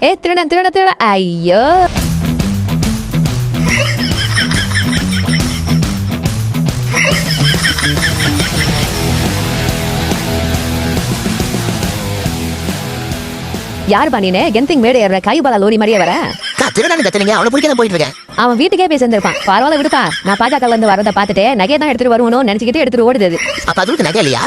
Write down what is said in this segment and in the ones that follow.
திருடன் திருடன் திருடன் ஐயோ யார் பண்ணினே கெந்திங் மேடை ஏற கைபாலா லோரி மாதிரியே வர திருடானு கத்துனீங்க அவனை பிடிக்க போயிட்டு இருக்கேன். அவன் வீட்டுக்கே போய் சேர்ந்திருப்பான். பரவாயில்ல விடுப்பா. நான் பாஜகல இருந்து வரதை பார்த்துட்டு நகையை தான் எடுத்துட்டு வருவனும் நினைச்சுக்கிட்டு எடுத்துட்டு ஓடுது. அப்ப அதுக்கு நகை இல்லையா?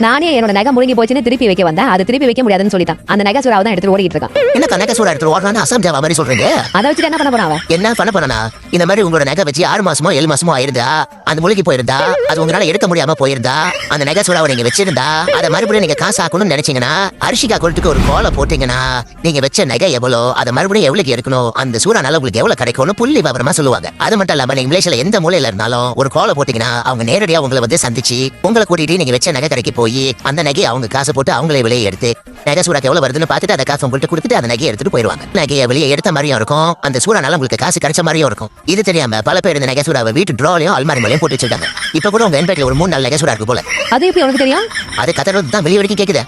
நானே என்னோட நகை முழுங்கி போச்சுன்னு திருப்பி வைக்க வந்தேன். அது திருப்பி வைக்க முடியாதுன்னு சொல்லிட்டான். அந்த நகை சூறாவை தான் எடுத்துட்டு ஓடிட்டு இருக்கான். என்ன நகை சூறா எடுத்துட்டு ஓடுறான்னு அசாம் ஜாவா மாதிரி சொல்றீங்க? அதை வச்சுட்டு என்ன பண்ண போறான்? என்ன பண்ண போறானா? இந்த மாதிரி உங்களோட நகை வச்சு 6 மாசமோ 7 மாசமோ ஆயிருந்தா, அந்த முழுகி போயிருந்தா, அது உங்களால எடுக்க முடியாம போயிருந்தா, அந்த நகை சூறாவை நீங்க வச்சிருந்தா, அதை மறுபடியும் நீங்க காசு ஆக்கணும்னு நினைச்சீங்கன்னா, அரிசிகா கோல்டுக்கு ஒரு கோலை போட்டீங்கன்னா, நீங்க வச்ச நகை எவ்வளோ, அதை மறுபடியும் எவ்வளவு எடுக்கணும், அந்த சூறானால உங்களுக்கு எவ்வளவு கிடைக்கும்னு புள்ளி விவரமா சொல்லுவாங்க. அது மட்டும் இல்லாம நீங்க மலேசியால எந்த மூலையில இருந்தாலும் ஒரு கோலை போட்டீங்கன்னா, அவங்க நேரடியா உங்களை வந்து சந்திச்சு உங்களை கூட்டிட்டு நீங்க வச்ச நகை கடைக்கு போய் அந்த நகையை அவங்க காசு போட்டு அவங்களே வெளியே எடுத்து நகை சூறாக்கு எவ்வளவு வருதுன்னு பார்த்துட்டு அந்த காசு உங்கள்கிட்ட கொடுத்துட்டு அந்த நகையை எடுத்துட்டு போயிருவாங்க. நகையை வெளியே எடுத்த மாதிரியும் இருக்கும், அந்த சூறானால உங்களுக்கு காசு கிடைச்ச மாதிரியும் இருக்கும். இது தெரியாம பல பேர் இந்த நகை சூறாவை வீட்டு ட்ராலையும் அல்மாரி மேலையும் போட்டு வச்சிருக்காங்க. இப்ப கூட உங்க என்பேட்ல ஒரு 3 நாள் நகை சூறா இருக்கு போல. அது எப்படி உனக்கு தெரியும்? அது கத்தறது தான் வெளியே வரைக்கும் கேக்குது.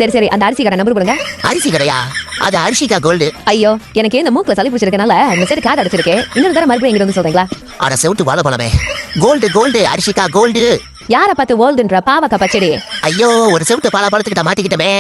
சரி சரி, அந்த அரிசி கடை நம்பர் கொடுங்க. அரிசி கடையா? அது அரிசிகா கோல்டு. ஐயோ, எனக்கு இந்த மூக்குல சளி பிடிச்சிருக்கனால இந்த சைடு காது அடைச்சிருக்கேன். இன்னொரு தடவை மறுபடியும் எங்கிட்ட வந்து சொல்றீங்களா? அட செவுட்டு வாழ போலமே. கோல்டு கோல்டு அரிசிகா கோல்டு. யார பார்த்து ஓல்டுன்ற பாவக்க பச்சடி? ஐயோ, ஒரு செவுட்டு பாலா பழத்துக்கிட்ட மாட்டிக்கிட்டமே.